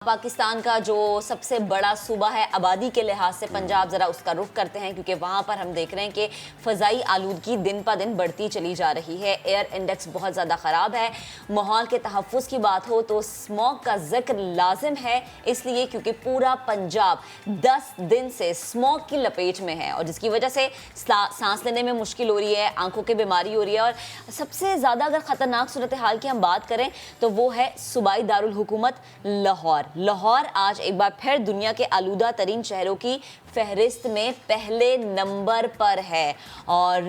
پاکستان کا جو سب سے بڑا صوبہ ہے آبادی کے لحاظ سے پنجاب، ذرا اس کا رخ کرتے ہیں کیونکہ وہاں پر ہم دیکھ رہے ہیں کہ فضائی آلودگی دن پہ دن بڑھتی چلی جا رہی ہے. ایئر انڈیکس بہت زیادہ خراب ہے. ماحول کے تحفظ کی بات ہو تو اسموگ کا ذکر لازم ہے، اس لیے کیونکہ پورا پنجاب 10 دن سے اسموگ کی لپیٹ میں ہے اور جس کی وجہ سے سانس لینے میں مشکل ہو رہی ہے، آنکھوں کی بیماری ہو رہی ہے. اور سب سے زیادہ اگر خطرناک صورتحال کی ہم بات کریں تو وہ ہے صوبائی دارالحکومت لاہور. لاہور آج ایک بار پھر دنیا کے آلودہ ترین شہروں کی فہرست میں پہلے نمبر پر ہے. اور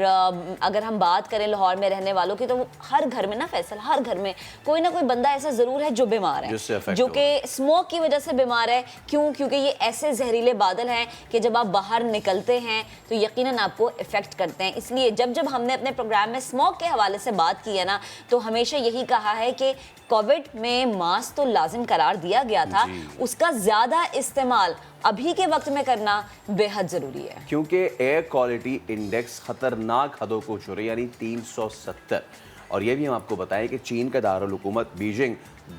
اگر ہم بات کریں لاہور میں رہنے والوں کی تو ہر گھر میں نا فیصل، ہر گھر میں کوئی نہ کوئی بندہ ایسا ضرور ہے جو بیمار ہے، جو کہ اسموگ کی وجہ سے بیمار ہے. کیوں؟ کیونکہ یہ ایسے زہریلے بادل ہیں کہ جب آپ باہر نکلتے ہیں تو یقیناً آپ کو افیکٹ کرتے ہیں. اس لیے جب ہم نے اپنے پروگرام میں اسموگ کے حوالے سے بات کی ہے نا تو ہمیشہ یہی کہا ہے کہ کووڈ میں ماسک تو لازم قرار دیا گیا تھا، اس کا زیادہ استعمال ابھی کے وقت میں کرنا بے حد ضروری ہے کیونکہ ایئر کوالٹی انڈیکس خطرناک حدوں کو چھو رہی ہے، یعنی 370. اور یہ بھی ہم آپ کو بتائیں کہ چین کا دارالحکومت بیجنگ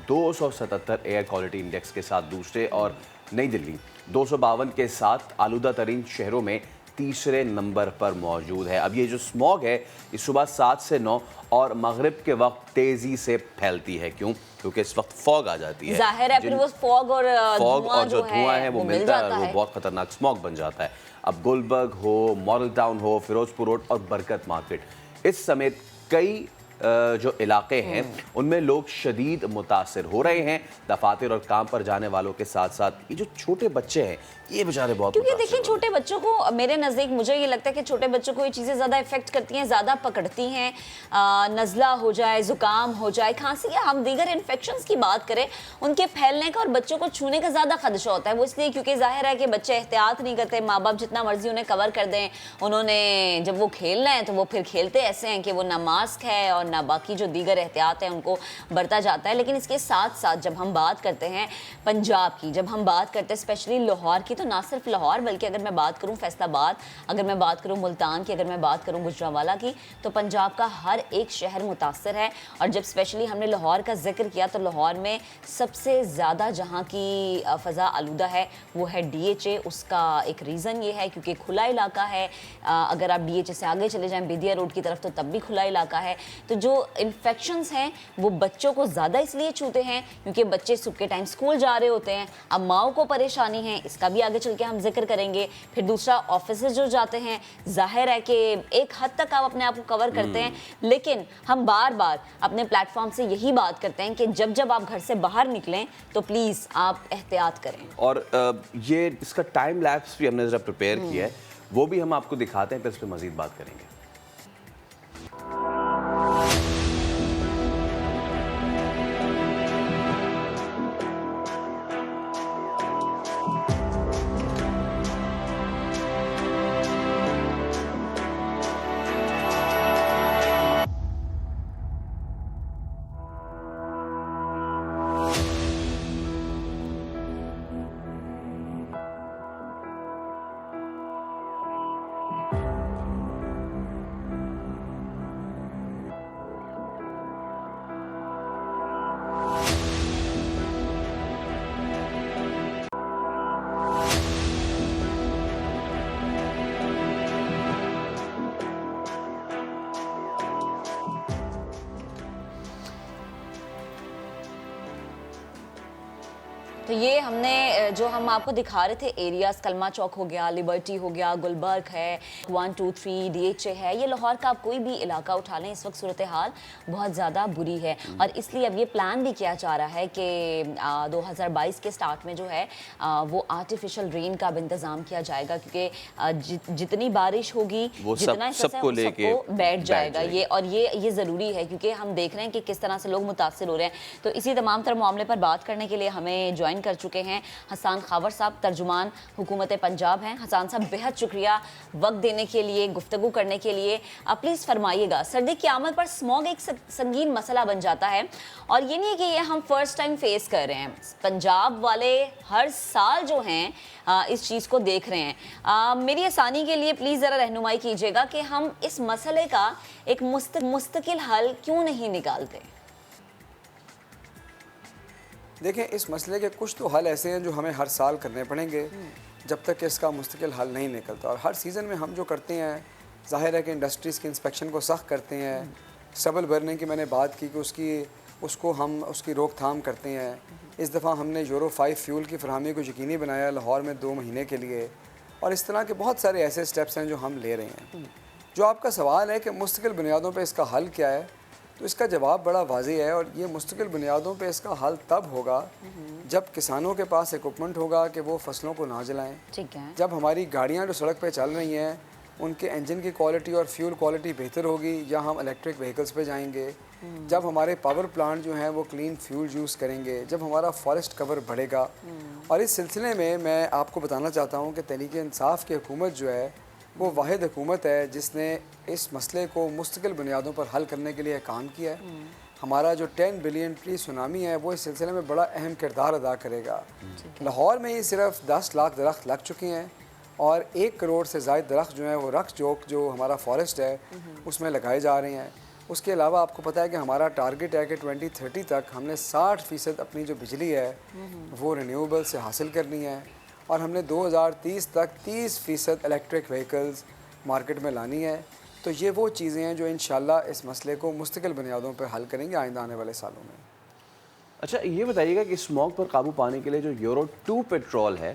277 ایئر کوالٹی انڈیکس کے ساتھ دوسرے اور نئی دلی 252 کے ساتھ آلودہ ترین شہروں میں تیسرے نمبر پر موجود ہے. اب یہ جو اسموگ ہے یہ صبح 7 سے 9 اور مغرب کے وقت تیزی سے پھیلتی ہے. کیوں؟ کیونکہ اس وقت فوگ آ جاتی ہے، ظاہر ہے پھر وہ فوگ اور جو دھواں ہے وہ ملتا ہے اور وہ بہت خطرناک اسموگ بن جاتا ہے. اب گلبرگ ہو، ماڈل ٹاؤن ہو، فیروز پور روڈ اور برکت مارکیٹ اس سمیت کئی جو علاقے ہیں ان میں لوگ شدید متاثر ہو رہے ہیں. دفاتر اور کام پر جانے والوں کے ساتھ ساتھ یہ جو چھوٹے بچے ہیں یہ بیچارے بہت کیونکہ دیکھیں چھوٹے بچوں کو، میرے نزدیک مجھے یہ لگتا ہے کہ چھوٹے بچوں کو یہ چیزیں زیادہ افیکٹ کرتی ہیں، زیادہ پکڑتی ہیں. نزلہ ہو جائے، زکام ہو جائے، کھانسی یا ہم دیگر انفیکشنز کی بات کریں، ان کے پھیلنے کا اور بچوں کو چھونے کا زیادہ خدشہ ہوتا ہے. وہ اس لیے کیونکہ ظاہر ہے کہ بچے احتیاط نہیں کرتے، ماں باپ جتنا مرضی انہیں کور کر دیں، انہوں نے جب وہ کھیلنا ہے تو وہ پھر کھیلتے ایسے ہیں کہ وہ نہ ماسک ہے اور نہ باقی جو دیگر احتیاط ہے ان کو برتا جاتا ہے. لیکن اس کے ساتھ ساتھ جب ہم بات کرتے ہیں پنجاب کی، جب ہم بات کرتے ہیں اسپیشلی لاہور کی، تو نہ صرف لاہور بلکہ اگر میں بات کروں فیصل آباد، اگر میں بات کروں ملتان کی، اگر میں بات کروں گجرانوالہ کی، تو پنجاب کا ہر ایک شہر متاثر ہے. اور جب اسپیشلی ہم نے لاہور کا ذکر کیا تو لاہور میں سب سے زیادہ جہاں کی فضا آلودہ ہے وہ ہے DHA. اس کا ایک ریزن یہ ہے کیونکہ کھلا علاقہ ہے. اگر آپ DHA سے آگے چلے جائیں بیدیا روڈ کی طرف تو تب بھی کھلا علاقہ ہے. تو جو انفیکشنز ہیں وہ بچوں کو زیادہ اس لیے چھوتے ہیں کیونکہ بچے صبح کے ٹائم اسکول جا رہے ہوتے ہیں. اب ماؤں کو پریشانی ہے، اس کا بھی آگے چل کے ہم ذکر کریں گے. پھر دوسرا آفیسز جو جاتے ہیں، ظاہر ہے کہ ایک حد تک آپ اپنے آپ کو کور کرتے ہیں، لیکن ہم بار بار اپنے پلیٹ فارم سے یہی بات کرتے ہیں کہ جب آپ گھر سے باہر نکلیں تو پلیز آپ احتیاط کریں. اور یہ اس کا ٹائم لیپس بھی ہم نے ذرا پریپیئر کیا ہے، وہ بھی ہم آپ کو دکھاتے ہیں، پھر اس پہ مزید بات کریں گے. تو یہ ہم نے جو ہم آپ کو دکھا رہے تھے ایریاز، کلمہ چوک ہو گیا، لبرٹی ہو گیا، گلبرگ ہے، 1 2 3 DHA ہے، یہ لاہور کا آپ کوئی بھی علاقہ اٹھا لیں اس وقت صورتحال بہت زیادہ بری ہے. اور اس لیے اب یہ پلان بھی کیا جا رہا ہے کہ 2022 کے سٹارٹ میں جو ہے وہ آرٹیفیشل رین کا بھی انتظام کیا جائے گا کیونکہ جتنی بارش ہوگی جتنا سب کو بیٹھ جائے گا یہ. اور یہ ضروری ہے کیونکہ ہم دیکھ رہے ہیں کہ کس طرح سے لوگ متاثر ہو رہے ہیں. تو اسی تمام تر معاملے پر بات کرنے کے لیے ہمیں جوائن کر چکے ہیں حسان خاور صاحب، ترجمان حکومت پنجاب ہیں. حسان صاحب بہت شکریہ وقت دینے کے لیے، گفتگو کرنے کے لیے. پلیز فرمائیے گا، سردی کی آمد پر اسموگ ایک سنگین مسئلہ بن جاتا ہے اور یہ نہیں ہے کہ یہ ہم فرسٹ ٹائم فیس کر رہے ہیں. پنجاب والے ہر سال جو ہیں اس چیز کو دیکھ رہے ہیں. میری آسانی کے لیے پلیز ذرا رہنمائی کیجیے گا کہ ہم اس مسئلے کا ایک مستقل حل کیوں نہیں نکالتے؟ دیکھیں اس مسئلے کے کچھ تو حل ایسے ہیں جو ہمیں ہر سال کرنے پڑیں گے جب تک کہ اس کا مستقل حل نہیں نکلتا، اور ہر سیزن میں ہم جو کرتے ہیں ظاہر ہے کہ انڈسٹریز کی انسپیکشن کو سخت کرتے ہیں، سٹبل برننگ کی میں نے بات کی کہ اس کو ہم اس کی روک تھام کرتے ہیں۔ اس دفعہ ہم نے یورو 5 فیول کی فراہمی کو یقینی بنایا لاہور میں 2 مہینے کے لیے، اور اس طرح کے بہت سارے ایسے سٹیپس ہیں جو ہم لے رہے ہیں۔ جو آپ کا سوال ہے کہ مستقل بنیادوں پہ اس کا حل کیا ہے، تو اس کا جواب بڑا واضح ہے، اور یہ مستقل بنیادوں پہ اس کا حل تب ہوگا جب کسانوں کے پاس ایکوپمنٹ ہوگا کہ وہ فصلوں کو نہ جلائیں، ٹھیک ہے، جب ہماری گاڑیاں جو سڑک پہ چل رہی ہیں ان کے انجن کی کوالٹی اور فیول کوالٹی بہتر ہوگی، یا ہم الیکٹرک وہیکلز پہ جائیں گے، جب ہمارے پاور پلانٹ جو ہیں وہ کلین فیول یوز کریں گے، جب ہمارا فارسٹ کور بڑھے گا۔ اور اس سلسلے میں آپ کو بتانا چاہتا ہوں کہ تحریک انصاف کی حکومت جو ہے وہ واحد حکومت ہے جس نے اس مسئلے کو مستقل بنیادوں پر حل کرنے کے لیے کام کیا ہے۔ ہمارا جو 10 بلین ٹری سونامی ہے وہ اس سلسلے میں بڑا اہم کردار ادا کرے گا۔ لاہور میں یہ صرف 10 لاکھ درخت لگ چکے ہیں، اور 1 کروڑ سے زائد درخت جو ہیں وہ رکھ جوک جو ہمارا فارسٹ ہے اس میں لگائے جا رہے ہیں۔ اس کے علاوہ آپ کو پتہ ہے کہ ہمارا ٹارگٹ ہے کہ 2030 تک ہم نے 60% اپنی جو بجلی ہے وہ رینیویبل سے حاصل کرنی ہے، اور ہم نے 2030 تک 30% الیکٹرک وہیکلز مارکیٹ میں لانی ہے۔ تو یہ وہ چیزیں ہیں جو انشاءاللہ اس مسئلے کو مستقل بنیادوں پر حل کریں گے آئندہ آنے والے سالوں میں۔ اچھا یہ بتائیے گا کہ اسموگ پر قابو پانے کے لیے جو یورو 2 پیٹرول ہے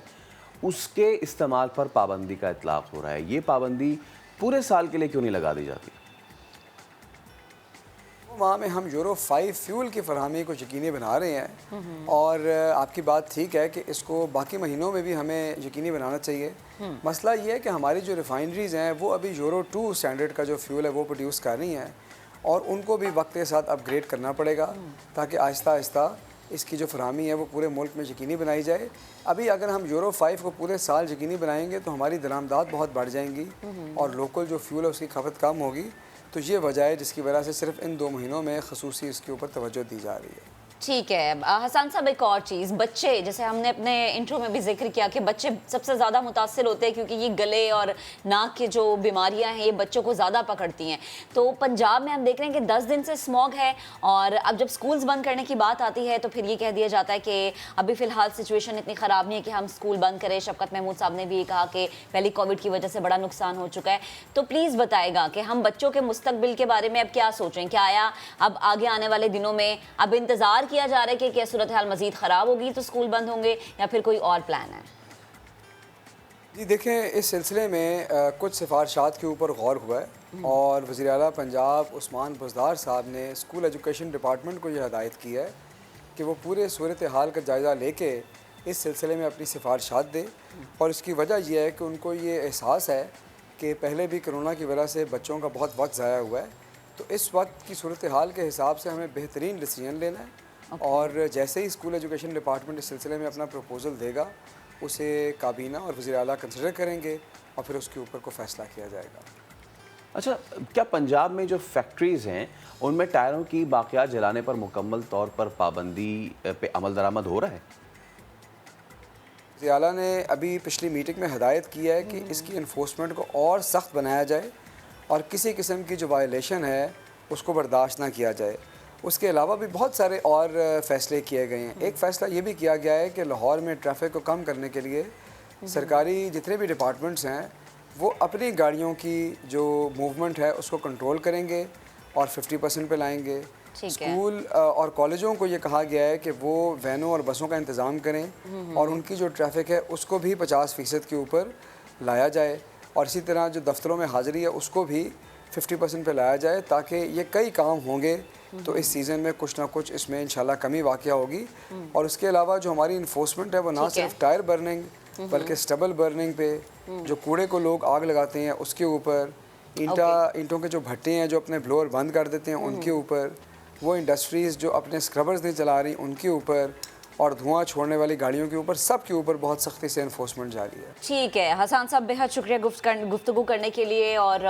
اس کے استعمال پر پابندی کا اطلاق ہو رہا ہے، یہ پابندی پورے سال کے لیے کیوں نہیں لگا دی جاتی؟ وہاں میں ہم یورو 5 فیول کی فراہمی کو یقینی بنا رہے ہیں، اور آپ کی بات ٹھیک ہے کہ اس کو باقی مہینوں میں بھی ہمیں یقینی بنانا چاہیے۔ مسئلہ یہ ہے کہ ہماری جو ریفائنریز ہیں وہ ابھی یورو 2 سٹینڈرڈ کا جو فیول ہے وہ پروڈیوس کر رہی ہیں، اور ان کو بھی وقت کے ساتھ اپ گریڈ کرنا پڑے گا تاکہ آہستہ آہستہ اس کی جو فراہمی ہے وہ پورے ملک میں یقینی بنائی جائے۔ ابھی اگر ہم یورو 5 کو پورے سال یقینی بنائیں گے تو ہماری درآمدات بہت بڑھ جائیں گی، اور لوکل جو فیول ہے اس کی کھپت کم ہوگی۔ تو یہ وجہ ہے جس کی وجہ سے صرف ان 2 مہینوں میں خصوصی اس کے اوپر توجہ دی جا رہی ہے۔ ٹھیک ہے حسان صاحب، ایک اور چیز، بچے جیسے ہم نے اپنے انٹرو میں بھی ذکر کیا کہ بچے سب سے زیادہ متاثر ہوتے ہیں کیونکہ یہ گلے اور ناک کے جو بیماریاں ہیں یہ بچوں کو زیادہ پکڑتی ہیں۔ تو پنجاب میں ہم دیکھ رہے ہیں کہ 10 دن سے اسموگ ہے، اور اب جب سکولز بند کرنے کی بات آتی ہے تو پھر یہ کہہ دیا جاتا ہے کہ ابھی فی الحال سچویشن اتنی خراب نہیں ہے کہ ہم سکول بند کریں۔ شفقت محمود صاحب نے بھی یہ کہا کہ پہلی کووڈ کی وجہ سے بڑا نقصان ہو چکا ہے۔ تو پلیز بتائے گا کہ ہم بچوں کے مستقبل کے بارے میں اب کیا سوچیں؟ کیا آیا اب آگے آنے والے دنوں میں اب انتظار کیا جا رہا ہے کہ صورتحال مزید خراب ہوگی تو اسکول بند ہوں گے، یا پھر کوئی اور پلان ہے؟ جی دیکھیں، اس سلسلے میں کچھ سفارشات کے اوپر غور ہوا ہے، اور وزیر اعلیٰ پنجاب عثمان بزدار صاحب نے اسکول ایجوکیشن ڈپارٹمنٹ کو یہ ہدایت کی ہے کہ وہ پورے صورتحال کا جائزہ لے کے اس سلسلے میں اپنی سفارشات دے، اور اس کی وجہ یہ ہے کہ ان کو یہ احساس ہے کہ پہلے بھی کرونا کی وجہ سے بچوں کا بہت وقت ضائع ہوا ہے، تو اس وقت کی صورتحال کے حساب سے ہمیں بہترین ڈیسیجن لینا ہے، اور جیسے ہی اسکول ایجوکیشن ڈپارٹمنٹ اس سلسلے میں اپنا پروپوزل دے گا اسے کابینہ اور وزیر اعلیٰ کنسیڈر کریں گے، اور پھر اس کے اوپر کو فیصلہ کیا جائے گا۔ اچھا کیا پنجاب میں جو فیکٹریز ہیں ان میں ٹائروں کی باقیات جلانے پر مکمل طور پر پابندی پہ عمل درآمد ہو رہا ہے؟ وزیر اعلیٰ نے ابھی پچھلی میٹنگ میں ہدایت کی ہے کہ اس کی انفورسمنٹ کو اور سخت بنایا جائے، اور کسی قسم کی جو وائلیشن ہے اس کو برداشت نہ کیا جائے۔ اس کے علاوہ بھی بہت سارے اور فیصلے کیے گئے ہیں۔ ایک فیصلہ یہ بھی کیا گیا ہے کہ لاہور میں ٹریفک کو کم کرنے کے لیے سرکاری جتنے بھی ڈپارٹمنٹس ہیں وہ اپنی گاڑیوں کی جو موومنٹ ہے اس کو کنٹرول کریں گے اور 50% پہ لائیں گے۔ اسکول اور کالجوں کو یہ کہا گیا ہے کہ وہ وینوں اور بسوں کا انتظام کریں، اور ان کی جو ٹریفک ہے اس کو بھی 50% کے اوپر لایا جائے، اور اسی طرح جو دفتروں میں حاضری ہے اس کو بھی 50% پہ لایا جائے، تاکہ یہ کئی کام ہوں گے تو اس سیزن میں کچھ نہ کچھ اس میں انشاءاللہ کمی واقع ہوگی۔ اور اس کے علاوہ جو ہماری انفورسمنٹ ہے وہ نہ صرف ٹائر برننگ بلکہ سٹبل برننگ پہ، جو کوڑے کو لوگ آگ لگاتے ہیں اس کے اوپر، اینٹوں کے جو بھٹے ہیں جو اپنے بلور بند کر دیتے ہیں ان کے اوپر، وہ انڈسٹریز جو اپنے اسکربرز نہیں چلا رہی ان کے اوپر، اور دھواں چھوڑنے والی گاڑیوں کے اوپر، سب کے اوپر بہت سختی سے انفورسمنٹ جاری ہے۔ ٹھیک ہے حسان صاحب، بہت شکریہ گفتگو کرنے کے لیے، اور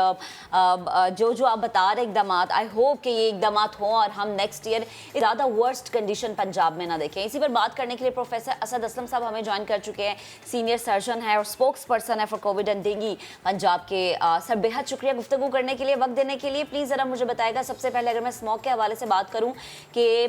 جو آپ بتا رہے اقدامات، آئی ہوپ کہ یہ اقدامات ہوں اور ہم نیکسٹ ایئر زیادہ ورسٹ کنڈیشن پنجاب میں نہ دیکھیں۔ اسی پر بات کرنے کے لیے پروفیسر اسد اسلم صاحب ہمیں جوائن کر چکے ہیں، سینئر سرجن ہے اور اسپوکس پرسن ہے for Covid and dengue Punjab کے۔ سر بہت شکریہ گفتگو کرنے کے لیے، وقت دینے کے لیے۔ پلیز ذرا مجھے بتائے گا، سب سے پہلے اگر میں اسموگ کے حوالے سے بات کروں کہ